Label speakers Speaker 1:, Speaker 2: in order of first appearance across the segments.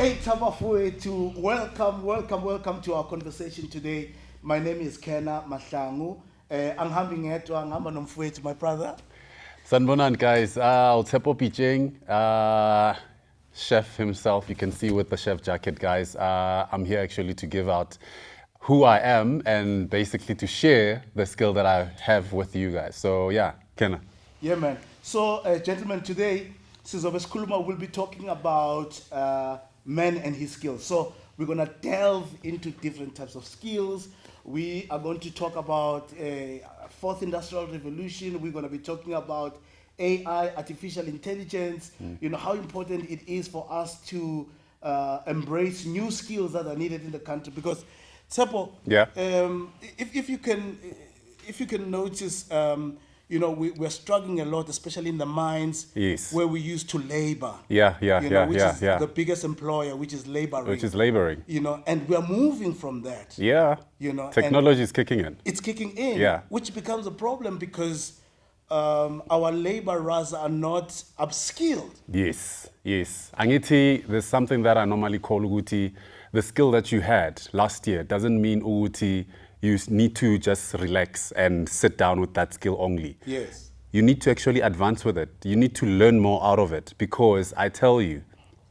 Speaker 1: Hey, Tabafue, to welcome to our conversation today. My name is Kena Mahlangu. Anghambi ngedwa, ngihamba nomfowethu, my brother.
Speaker 2: Sanbonan guys, Utepo Piching, chef himself, you can see with the chef jacket guys. I'm here actually to give out who I am and basically to share the skill that I have with you guys. So yeah, Kenna.
Speaker 1: Yeah, man. So, gentlemen, today, Sizobe Skuluma will be talking about man and his skills. So, we're going to delve into different types of skills. We are going to talk about fourth industrial revolution. We're going to be talking about AI, artificial intelligence, you know, how important it is for us to embrace new skills that are needed in the country. Because, Tsepo,
Speaker 2: Yeah.
Speaker 1: if you can notice, you know, we're struggling a lot, especially in the mines,
Speaker 2: Yes.
Speaker 1: where we used to labor.
Speaker 2: Yeah,
Speaker 1: Which is the biggest employer, which is laboring.
Speaker 2: Which is laboring.
Speaker 1: You know, and we're moving from that.
Speaker 2: Yeah.
Speaker 1: You know,
Speaker 2: Technology is kicking in.
Speaker 1: It's kicking in.
Speaker 2: Yeah.
Speaker 1: Which becomes a problem because our laborers are not upskilled.
Speaker 2: Yes. Angithi, there's something that I normally call Uguti. The skill that you had last year doesn't mean Uguti you need to just relax and sit down with that skill only.
Speaker 1: Yes.
Speaker 2: You need to actually advance with it. You need to learn more out of it because I tell you,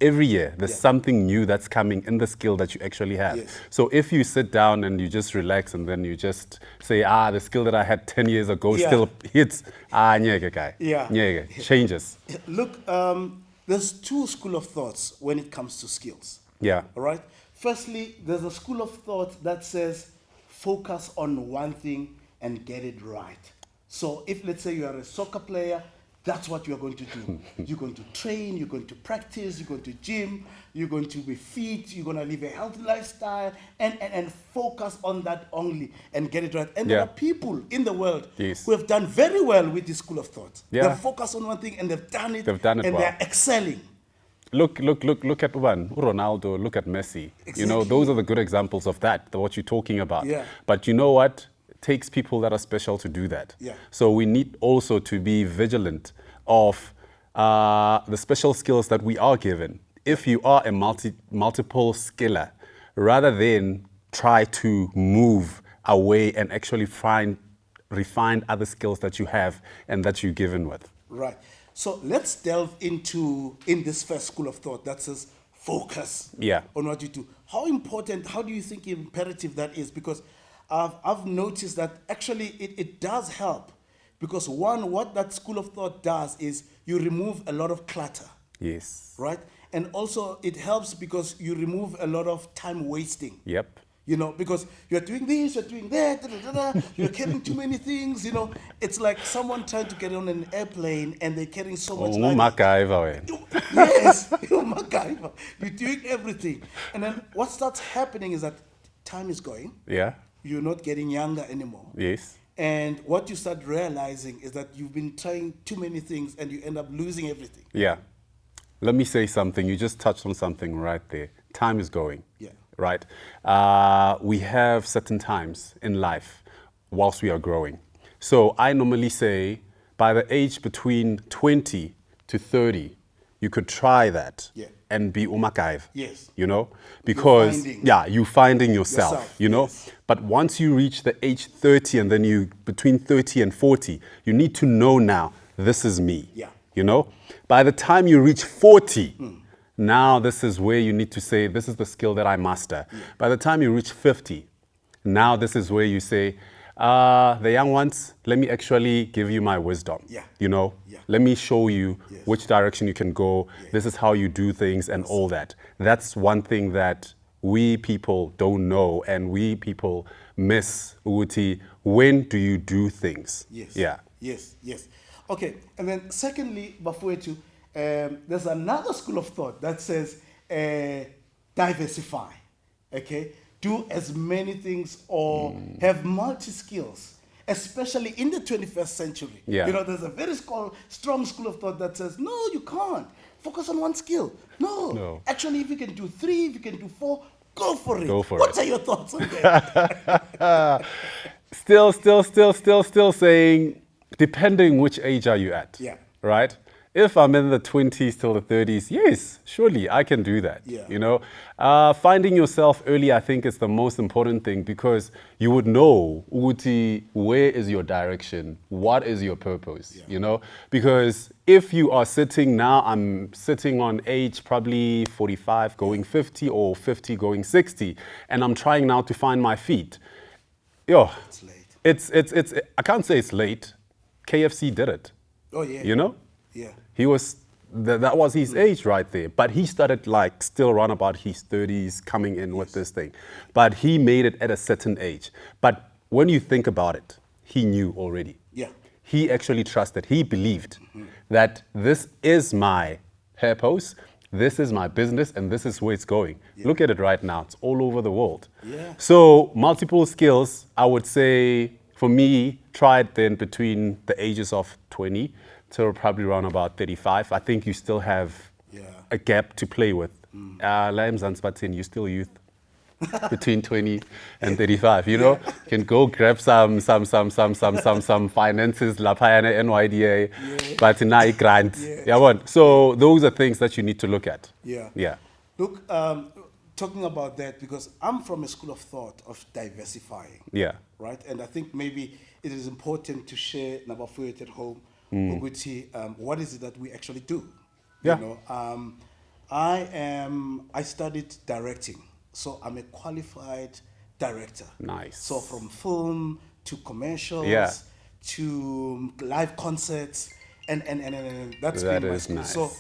Speaker 2: every year there's something new that's coming in the skill that you actually have.
Speaker 1: Yes.
Speaker 2: So if you sit down and you just relax and then you just say, the skill that I had 10 years ago still hits, changes.
Speaker 1: Look, there's two school of thoughts when it comes to skills.
Speaker 2: Yeah.
Speaker 1: All right. Firstly, there's a school of thought that says focus on one thing and get it right. So if, let's say, you are a soccer player, that's what you're going to do. You're going to train, you're going to practice, you're going to gym, you're going to be fit, you're going to live a healthy lifestyle, and focus on that only and get it right. And there are people in the world who have done very well with this school of thought.
Speaker 2: Yeah.
Speaker 1: They've focused on one thing and they've done it,
Speaker 2: and
Speaker 1: well. They're excelling.
Speaker 2: Look at Ronaldo, look at Messi.
Speaker 1: Exactly.
Speaker 2: You know, those are the good examples of that, what you're talking about.
Speaker 1: Yeah.
Speaker 2: But you know what? It takes people that are special to do that.
Speaker 1: Yeah.
Speaker 2: So we need also to be vigilant of the special skills that we are given. If you are a multiple skiller, rather than try to move away and actually refine other skills that you have and that you're given with.
Speaker 1: Right. So let's delve in this first school of thought that says focus on what you do. How important, how do you think imperative that is? Because I've noticed that actually it does help. Because one, what that school of thought does is you remove a lot of clutter.
Speaker 2: Yes.
Speaker 1: Right? And also it helps because you remove a lot of time wasting.
Speaker 2: Yep.
Speaker 1: You know, because you're doing this, you're doing that, you're carrying too many things, you know. It's like someone trying to get on an airplane and they're carrying so much luggage. Yes, you're MacGyver. You're doing everything. And then what starts happening is that time is going.
Speaker 2: Yeah.
Speaker 1: You're not getting younger anymore.
Speaker 2: Yes.
Speaker 1: And what you start realizing is that you've been trying too many things and you end up losing everything.
Speaker 2: Yeah. Let me say something. You just touched on something right there. Time is going.
Speaker 1: Yeah.
Speaker 2: Right? We have certain times in life whilst we are growing. So I normally say by the age between 20 to 30, you could try that and be umakaiv.
Speaker 1: Yes.
Speaker 2: You know? Because, you're finding yourself, you know?
Speaker 1: Yes.
Speaker 2: But once you reach the age 30 and then you, between 30 and 40, you need to know now, this is me.
Speaker 1: Yeah.
Speaker 2: You know? By the time you reach 40, now this is where you need to say, this is the skill that I master.
Speaker 1: Yeah.
Speaker 2: By the time you reach 50, now this is where you say, the young ones, let me actually give you my wisdom.
Speaker 1: Yeah.
Speaker 2: You know?
Speaker 1: Yeah.
Speaker 2: Let me show you which direction you can go. This is how you do things and all that. That's one thing that we people don't know and we people miss, Uguti. When do you do things?
Speaker 1: Yes.
Speaker 2: Yeah.
Speaker 1: Yes. Okay. And then secondly, Bafuetu, there's another school of thought that says diversify. Okay? Do as many things or have multi-skills, especially in the 21st century.
Speaker 2: Yeah.
Speaker 1: You know, there's a very strong school of thought that says, no, you can't. Focus on one skill. No. Actually, if you can do 3, if you can do 4, go for it. What are your thoughts on that?
Speaker 2: Still saying, depending which age are you at.
Speaker 1: Yeah.
Speaker 2: Right? If I'm in the 20s till the 30s, yes, surely I can do that.
Speaker 1: Yeah.
Speaker 2: You know, finding yourself early, I think, is the most important thing because you would know, Uti, where is your direction? What is your purpose?
Speaker 1: Yeah.
Speaker 2: You know, because if you are sitting now, I'm sitting on age probably 45 going 50 or 50 going 60, and I'm trying now to find my feet. Yo,
Speaker 1: It's late.
Speaker 2: it's I can't say it's late. KFC did it.
Speaker 1: Oh, yeah.
Speaker 2: You know?
Speaker 1: Yeah.
Speaker 2: He was, that was his age right there. But he started like still around about his 30s coming in with this thing. But he made it at a certain age. But when you think about it, he knew already.
Speaker 1: Yeah.
Speaker 2: He actually trusted, he believed that this is my purpose, this is my business, and this is where it's going. Look at it right now, it's all over the world.
Speaker 1: Yeah.
Speaker 2: So multiple skills, I would say, for me, tried then between the ages of 20 till probably around about 35. I think you still have a gap to play with. La eMzansi, you still youth. Between 20 and 35, you know, can go grab some finances, lapayana NYDA, but now grant. Yeah. So those are things that you need to look at.
Speaker 1: Yeah.
Speaker 2: Yeah.
Speaker 1: Look, talking about that, because I'm from a school of thought of diversifying.
Speaker 2: Yeah.
Speaker 1: Right? And I think maybe it is important to share Nabafuyet at home, what is it that we actually do?
Speaker 2: Yeah.
Speaker 1: You know, I studied directing, so I'm a qualified director.
Speaker 2: Nice.
Speaker 1: So from film to commercials to live concerts, and that's
Speaker 2: That
Speaker 1: been my
Speaker 2: is
Speaker 1: school.
Speaker 2: nice.
Speaker 1: So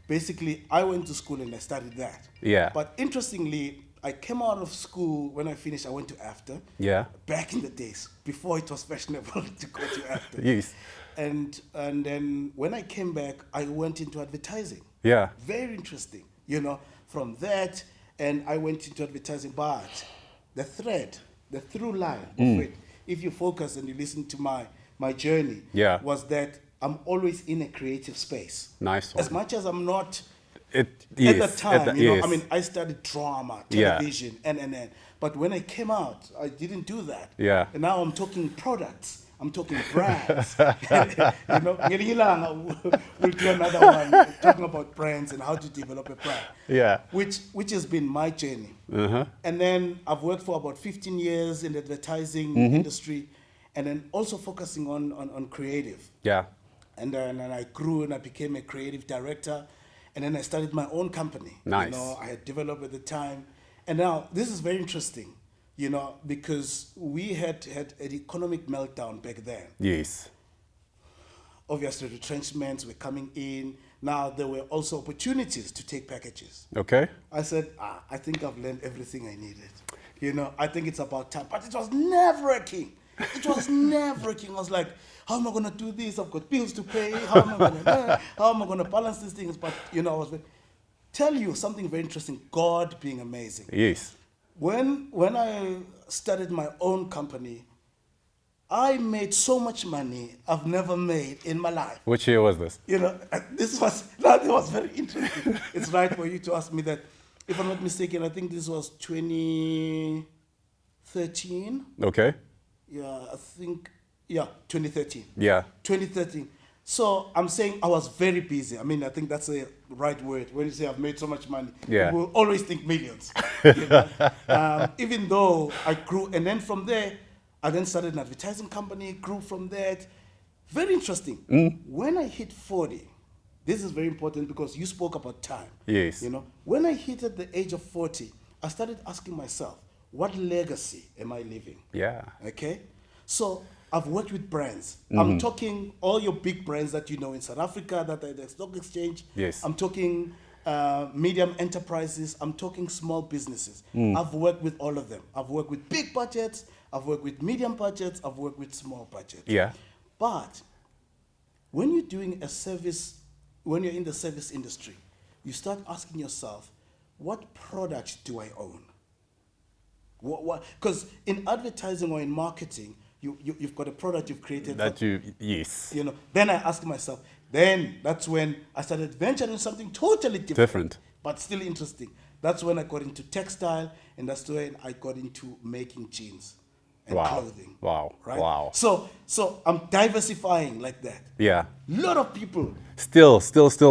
Speaker 1: basically, I went to school and I studied that.
Speaker 2: Yeah.
Speaker 1: But interestingly, I came out of school, when I finished, I went to AFTA.
Speaker 2: Yeah.
Speaker 1: Back in the days, before it was fashionable to go to AFTA.
Speaker 2: Yes.
Speaker 1: And then when I came back, I went into advertising.
Speaker 2: Yeah.
Speaker 1: Very interesting. You know, from that, and I went into advertising, but the through line of it, if you focus and you listen to my journey, was that I'm always in a creative space.
Speaker 2: Nice one.
Speaker 1: As much as I'm not
Speaker 2: At
Speaker 1: at that time,
Speaker 2: yes.
Speaker 1: I mean, I studied drama, television, and. But when I came out, I didn't do that.
Speaker 2: Yeah.
Speaker 1: And now I'm talking products. I'm talking brands. You know, ngelinye ilanga we'll do another one talking about brands and how to develop a brand.
Speaker 2: Yeah.
Speaker 1: Which has been my journey. And then I've worked for about 15 years in the advertising industry, and then also focusing on creative.
Speaker 2: Yeah.
Speaker 1: And then I grew and I became a creative director. And then I started my own company.
Speaker 2: Nice.
Speaker 1: You know, I had developed at the time. And now this is very interesting, you know, because we had an economic meltdown back then.
Speaker 2: Yes.
Speaker 1: Obviously, retrenchments were coming in. Now, there were also opportunities to take packages.
Speaker 2: Okay.
Speaker 1: I said, I think I've learned everything I needed. You know, I think it's about time. But it was nerve-wracking. It was nerve-wracking. I was like, how am I going to do this? I've got bills to pay. How am I going to balance these things? But, you know, I was tell you something very interesting. God being amazing.
Speaker 2: Yes.
Speaker 1: When I started my own company, I made so much money I've never made in my life.
Speaker 2: Which year was this?
Speaker 1: You know, that was very interesting. It's right for you to ask me that. If I'm not mistaken, I think this was 2013.
Speaker 2: Okay.
Speaker 1: Yeah, I think, 2013.
Speaker 2: Yeah.
Speaker 1: 2013. So I'm saying I was very busy. I mean, I think that's the right word. When you say I've made so much money, people always think millions. You know? Even though I grew, and then from there, I then started an advertising company, grew from that. Very interesting. When I hit 40, this is very important because you spoke about time.
Speaker 2: Yes.
Speaker 1: You know, when I hit at the age of 40, I started asking myself, what legacy am I leaving?
Speaker 2: Yeah.
Speaker 1: Okay? So I've worked with brands. I'm talking all your big brands that you know in South Africa, that are at the stock exchange.
Speaker 2: Yes.
Speaker 1: I'm talking medium enterprises. I'm talking small businesses. I've worked with all of them. I've worked with big budgets. I've worked with medium budgets. I've worked with small budgets.
Speaker 2: Yeah.
Speaker 1: But when you're doing a service, when you're in the service industry, you start asking yourself, what product do I own? Because in advertising or in marketing, you've got a product you've created.
Speaker 2: Yes.
Speaker 1: You know, then I asked myself, then that's when I started venturing something totally different. But still interesting. That's when I got into textile, and that's when I got into making jeans. and
Speaker 2: Wow.
Speaker 1: clothing.
Speaker 2: Wow.
Speaker 1: Right?
Speaker 2: Wow.
Speaker 1: So I'm diversifying like that.
Speaker 2: Yeah.
Speaker 1: Lot of people.
Speaker 2: Still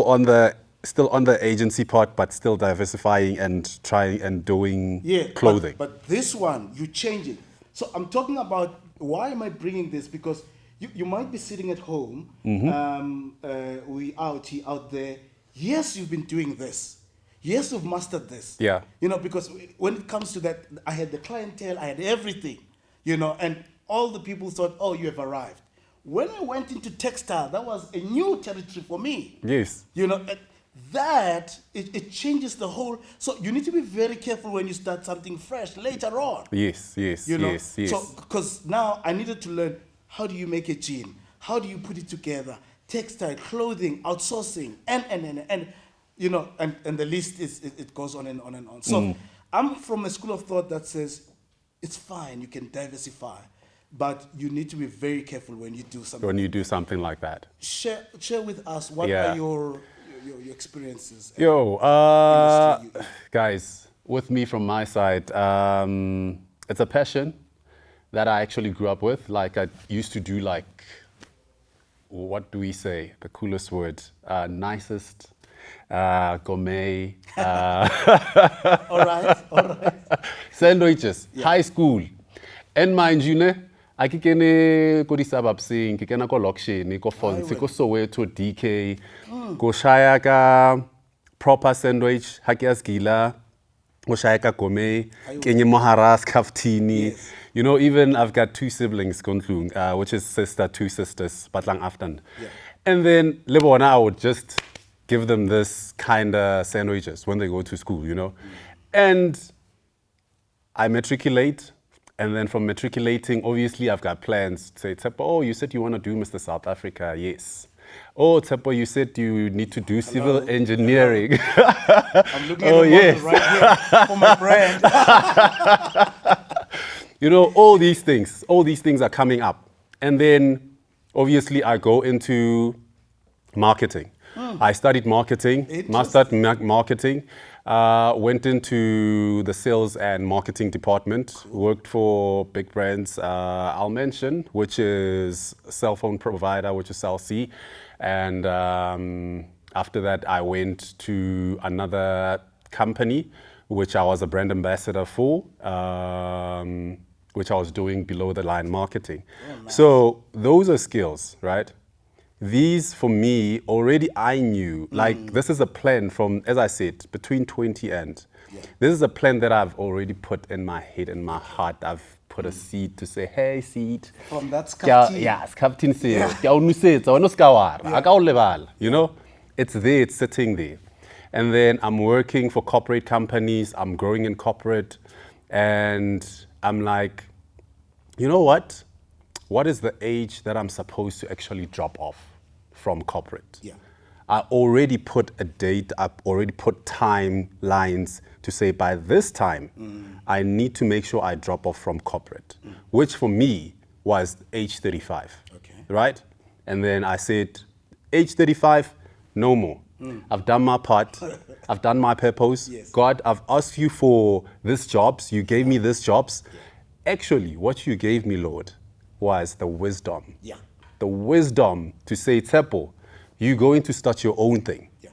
Speaker 2: on the agency part, but still diversifying and trying and doing
Speaker 1: Yeah,
Speaker 2: clothing.
Speaker 1: But this one, you change it. So I'm talking about, why am I bringing this? Because you might be sitting at home, we out there. Yes, you've been doing this. Yes, you've mastered this.
Speaker 2: Yeah.
Speaker 1: You know, because when it comes to that, I had the clientele, I had everything, you know, and all the people thought, oh, you have arrived. When I went into textile, that was a new territory for me.
Speaker 2: Yes.
Speaker 1: You know, that it changes the whole. So you need to be very careful when you start something fresh later on.
Speaker 2: Yes.
Speaker 1: You know,
Speaker 2: Yes.
Speaker 1: so because now I needed to learn, how do you make a jean? How do you put it together? Textile, clothing, outsourcing, and you know, and the list it goes on and on and on. So I'm from a school of thought that says it's fine, you can diversify, but you need to be very careful when you do something.
Speaker 2: When you do something like that.
Speaker 1: Share with us, what
Speaker 2: Yeah.
Speaker 1: are your experiences?
Speaker 2: Yo,
Speaker 1: industry you-
Speaker 2: guys, with me from my side, it's a passion that I actually grew up with. Like I used to do like, what do we say? The coolest word, nicest, gourmet,
Speaker 1: All right.
Speaker 2: sandwiches, high school. And mind you, ne, I ke kene ko di-suburbs-eng, ke kena ko Lokshin, ko Fonsi, ko Soweto, DK, ko shaya ka proper sandwich, ha ke a skila, ko shaya ka gourmet, kenye moharas, kaftini.
Speaker 1: Yes.
Speaker 2: You know, even I've got two siblings, Kontlung, which is two sisters, Batlang Aftan.
Speaker 1: Yeah.
Speaker 2: And then, le bona, I would just give them this kind of sandwiches when they go to school, you know. And I matriculate, and then from matriculating, obviously I've got plans to say, Tsepo, oh, you said you want to do Mr. South Africa, yes. Oh, Tsepo, you said you need to do civil engineering.
Speaker 1: I'm looking at the model right here for my brand.
Speaker 2: You know, all these things are coming up. And then, obviously, I go into marketing. I studied marketing, mastered marketing, went into the sales and marketing department, worked for big brands, I'll mention, which is a cell phone provider, which is Cell C. And after that, I went to another company, which I was a brand ambassador for, which I was doing below the line marketing. Oh, nice. So those are skills, right? These, for me, already I knew, like this is a plan from, as I said, between 20 and. Yeah. This is a plan that I've already put in my head, in my heart. I've put a seed to say, hey, seed.
Speaker 1: From that skaftin.
Speaker 2: Yeah, skaftin seed. You know, it's there, it's sitting there. And then I'm working for corporate companies, I'm growing in corporate, and I'm like, you know what? What is the age that I'm supposed to actually drop off from corporate?
Speaker 1: Yeah.
Speaker 2: I already put a date, I've already put timelines to say by this time, I need to make sure I drop off from corporate, which for me was age 35, right? And then I said, age 35, no more. I've done my part. I've done my purpose.
Speaker 1: Yes.
Speaker 2: God, I've asked you for these jobs. You gave me these jobs. Actually, what you gave me, Lord, was the wisdom.
Speaker 1: Yeah.
Speaker 2: The wisdom to say, Tsepo, you're going to start your own thing.
Speaker 1: Yeah.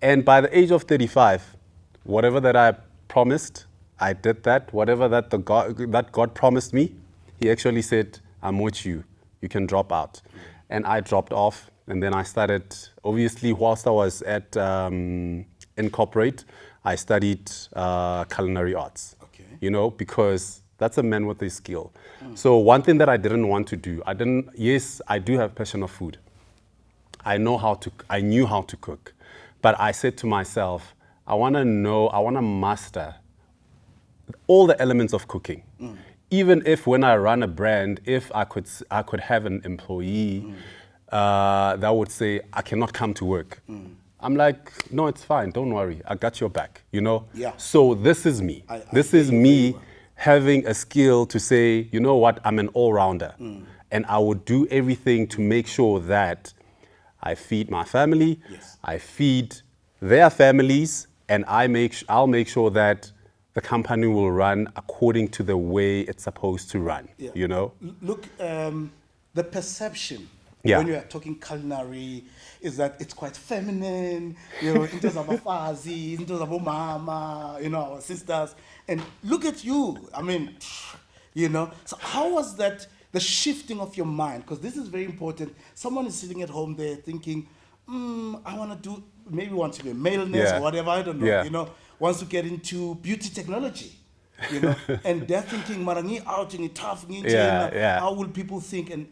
Speaker 2: And by the age of 35, whatever that I promised, I did that. Whatever that God promised me, He actually said, I'm with you. You can drop out. And I dropped off. And then I started, obviously, whilst I was at Incorporate, I studied culinary arts. Okay. You know, because that's a man with a skill. So one thing that I didn't want to do, yes, I do have passion of food. I knew how to cook. But I said to myself, I want to master all the elements of cooking. Even if when I run a brand, if I could have an employee that would say, I cannot come to work. I'm like, no, it's fine, don't worry, I got your back, you know? Yeah. So this is me. This is me having a skill to say, you know what, I'm an all-rounder. And I would do everything to make sure that I feed my family, I feed their families, and I'll make sure that the company will run according to the way it's supposed to run.
Speaker 1: Yeah.
Speaker 2: You know?
Speaker 1: Look, the perception
Speaker 2: Yeah.
Speaker 1: when you are talking culinary is that it's quite feminine, you know, into zabafazi, into mama, you know, our sisters. And look at you. I mean, you know. So how was that, the shifting of your mind? Because this is very important. Someone is sitting at home there thinking, I want to do, maybe want to be a maleness
Speaker 2: Yeah.
Speaker 1: or whatever, I don't know,
Speaker 2: Yeah.
Speaker 1: you know, wants to get into beauty technology. You know, and they're thinking, marangi out in tough,
Speaker 2: Yeah.
Speaker 1: how will people think? And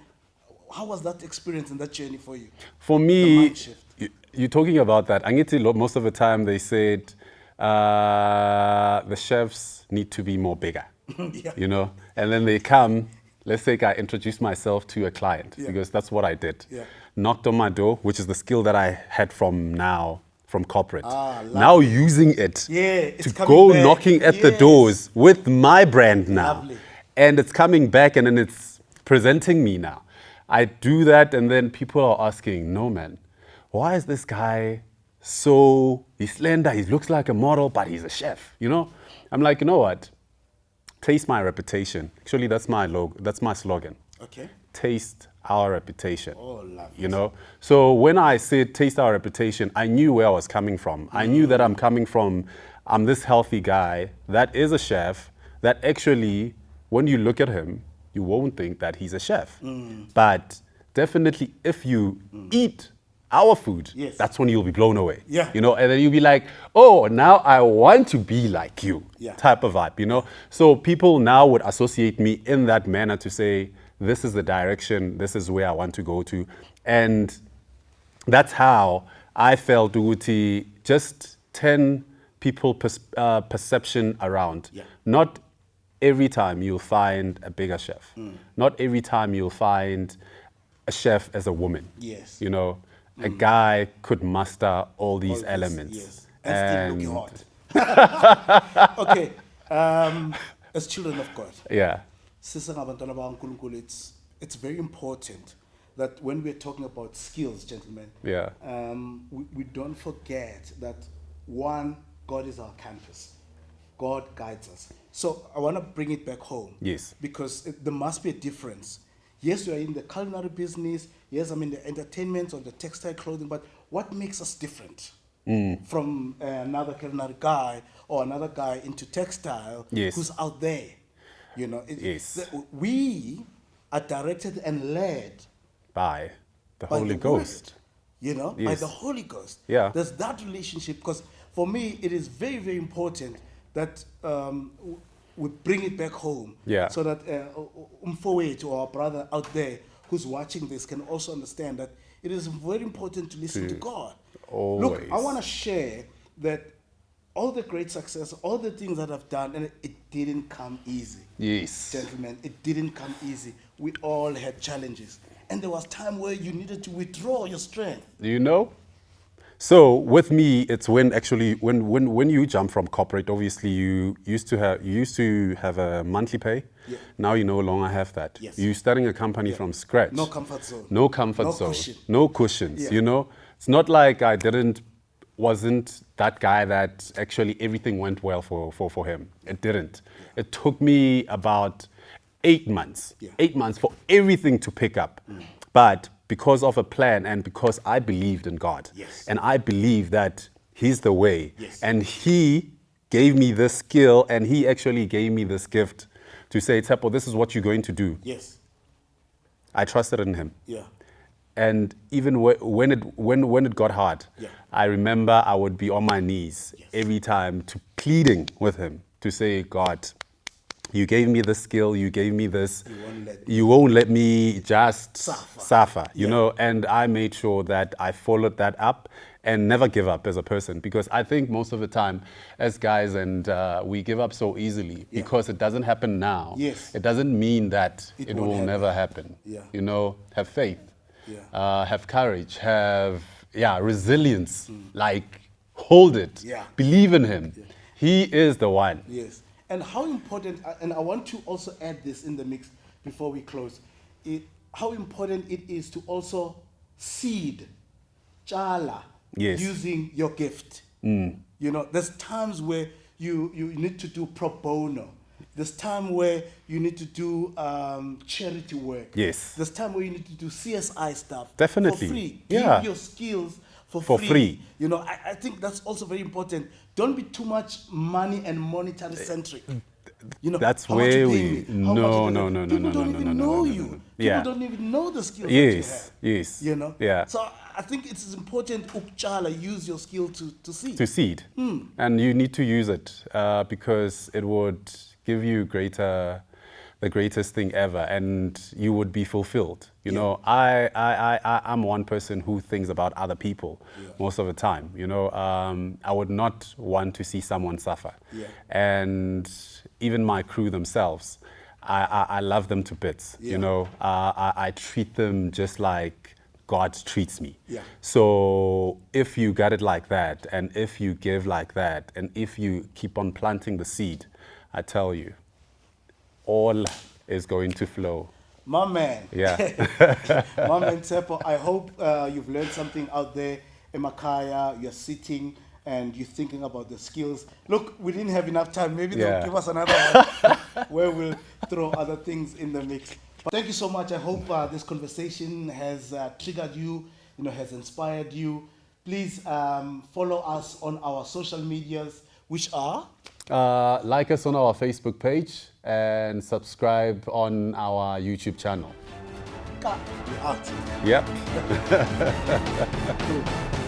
Speaker 1: how was that experience and that journey for you?
Speaker 2: For
Speaker 1: The
Speaker 2: me,
Speaker 1: mind shift.
Speaker 2: you're talking about that. Angithi, most of the time they said the chefs need to be more bigger.
Speaker 1: Yeah.
Speaker 2: You know, and then they come. Let's say I introduce myself to a client
Speaker 1: Yeah.
Speaker 2: because that's what I did.
Speaker 1: Yeah.
Speaker 2: Knocked on my door, which is the skill that I had from corporate.
Speaker 1: Lovely.
Speaker 2: Now using it
Speaker 1: Yeah, it's
Speaker 2: to
Speaker 1: coming
Speaker 2: go
Speaker 1: back.
Speaker 2: knocking at the
Speaker 1: Yes.
Speaker 2: doors with my brand now.
Speaker 1: Lovely.
Speaker 2: And it's coming back and then it's presenting me now. I do that and then people are asking, no man, why is this guy he's slender, he looks like a model, but he's a chef, you know? I'm like, you know what? Taste my reputation. Actually, that's my slogan.
Speaker 1: Okay.
Speaker 2: Taste our reputation.
Speaker 1: Oh, love
Speaker 2: You know? So when I said taste our reputation, I knew where I was coming from. I knew that I'm this healthy guy that is a chef that actually, when you look at him, you won't think that he's a chef. But definitely if you eat our food,
Speaker 1: Yes.
Speaker 2: that's when you'll be blown away.
Speaker 1: Yeah.
Speaker 2: You know, and then you'll be like, oh, now I want to be like you.
Speaker 1: Yeah.
Speaker 2: Type of vibe, you know? So people now would associate me in that manner to say, this is the direction, this is where I want to go to. And that's how I felt Uguti, just 10 people perception around.
Speaker 1: Yeah.
Speaker 2: Not every time you'll find a bigger chef. Not every time you'll find a chef as a woman.
Speaker 1: Yes.
Speaker 2: You know, a guy could master all these
Speaker 1: All this,
Speaker 2: elements.
Speaker 1: Yes. And still looking hot. Okay. As children of God,
Speaker 2: Yeah.
Speaker 1: sisangabantwana bakaNkulunkulu, it's very important that when we're talking about skills, gentlemen,
Speaker 2: Yeah.
Speaker 1: we don't forget that one, God is our campus. God guides us. So I want to bring it back home.
Speaker 2: Yes.
Speaker 1: Because there must be a difference. Yes, you are in the culinary business. Yes, I'm in the entertainment or the textile clothing. But what makes us different from another culinary guy or another guy into textile
Speaker 2: Yes.
Speaker 1: who's out there? You know,
Speaker 2: Yes.
Speaker 1: we are directed and led
Speaker 2: By the
Speaker 1: by
Speaker 2: Holy
Speaker 1: the
Speaker 2: Ghost.
Speaker 1: Word, you know, by
Speaker 2: Yes.
Speaker 1: the Holy Ghost.
Speaker 2: Yeah.
Speaker 1: There's that relationship because for me, it is very, very important that we bring it back home.
Speaker 2: Yeah.
Speaker 1: So that Umfowethu, our brother out there who's watching this, can also understand that it is very important to listen to God. Look, I
Speaker 2: Always.
Speaker 1: want to share that all the great success, all the things that I've done, and it didn't come easy.
Speaker 2: Yes.
Speaker 1: Gentlemen, it didn't come easy. We all had challenges. And there was time where you needed to withdraw your strength.
Speaker 2: You know? So with me, it's when actually when you jump from corporate, obviously you used to have a monthly pay.
Speaker 1: Yeah.
Speaker 2: Now you no longer have that.
Speaker 1: Yes.
Speaker 2: You're starting a company from scratch.
Speaker 1: No comfort zone.
Speaker 2: No comfort
Speaker 1: No
Speaker 2: zone.
Speaker 1: cushion.
Speaker 2: No cushions.
Speaker 1: Yeah.
Speaker 2: You know? It's not like I wasn't that guy that actually everything went well for him. It didn't. It took me about 8 months.
Speaker 1: Yeah.
Speaker 2: 8 months for everything to pick up. But because of a plan and because I believed in God.
Speaker 1: Yes.
Speaker 2: And I believe that He's the way.
Speaker 1: Yes.
Speaker 2: And He gave me this skill and He actually gave me this gift to say, Tsepo, this is what you're going to do.
Speaker 1: Yes.
Speaker 2: I trusted in Him.
Speaker 1: Yeah.
Speaker 2: And even when it got hard,
Speaker 1: Yeah.
Speaker 2: I remember I would be on my knees
Speaker 1: Yes.
Speaker 2: every time pleading with Him to say, God, you gave me this skill, you gave me this. You won't let me just suffer, you
Speaker 1: Yeah.
Speaker 2: know. And I made sure that I followed that up and never give up as a person, because I think most of the time as guys and we give up so easily
Speaker 1: Yeah.
Speaker 2: because it doesn't happen now.
Speaker 1: Yes.
Speaker 2: It doesn't mean that
Speaker 1: It
Speaker 2: it
Speaker 1: won't
Speaker 2: will
Speaker 1: happen.
Speaker 2: never happen.
Speaker 1: Yeah.
Speaker 2: You know, have faith.
Speaker 1: Yeah.
Speaker 2: Have courage, resilience, like hold it,
Speaker 1: Yeah.
Speaker 2: believe in Him. He is the one.
Speaker 1: Yes. And how important, and I want to also add this in the mix before we close, how important it is to also seed, chala,
Speaker 2: Yes.
Speaker 1: using your gift. You know, there's times where you need to do pro bono. There's time where you need to do charity work.
Speaker 2: Yes.
Speaker 1: There's time where you need to do CSI stuff.
Speaker 2: Definitely.
Speaker 1: For free.
Speaker 2: Yeah.
Speaker 1: Give your skills for
Speaker 2: For free.
Speaker 1: You know, I think that's also very important. Don't be too much money and monetary centric. You know,
Speaker 2: That's
Speaker 1: how much you
Speaker 2: where
Speaker 1: pay
Speaker 2: we-
Speaker 1: me? How
Speaker 2: no,
Speaker 1: much you pay
Speaker 2: no,
Speaker 1: me?
Speaker 2: no, no,
Speaker 1: People
Speaker 2: no,
Speaker 1: don't
Speaker 2: no,
Speaker 1: even
Speaker 2: no, no,
Speaker 1: know
Speaker 2: no, no,
Speaker 1: you.
Speaker 2: no.
Speaker 1: People
Speaker 2: Yeah.
Speaker 1: don't even know the skills
Speaker 2: Yes,
Speaker 1: that you have.
Speaker 2: yes.
Speaker 1: You know?
Speaker 2: Yeah.
Speaker 1: So I think it's important ukchala, use your skill to see.
Speaker 2: To seed. And you need to use it because it would give you the greatest thing ever, and you would be fulfilled. You know, I'm one person who thinks about other people most of the time. You know, I would not want to see someone suffer.
Speaker 1: Yeah.
Speaker 2: And even my crew themselves, I love them to bits.
Speaker 1: Yeah.
Speaker 2: You know, I treat them just like God treats me.
Speaker 1: Yeah.
Speaker 2: So if you got it like that, and if you give like that, and if you keep on planting the seed, I tell you, all is going to flow.
Speaker 1: My man.
Speaker 2: Yeah.
Speaker 1: My man Tsepo, I hope you've learned something out there. Emakaya, you're sitting and you're thinking about the skills. Look, we didn't have enough time. Maybe
Speaker 2: Yeah.
Speaker 1: they'll give us another one where we'll throw other things in the mix. But thank you so much. I hope this conversation has triggered you, you know, has inspired you. Please follow us on our social medias, which are
Speaker 2: Like us on our Facebook page and subscribe on our YouTube channel.
Speaker 1: Ka. We're out.
Speaker 2: Yep.
Speaker 1: Cool.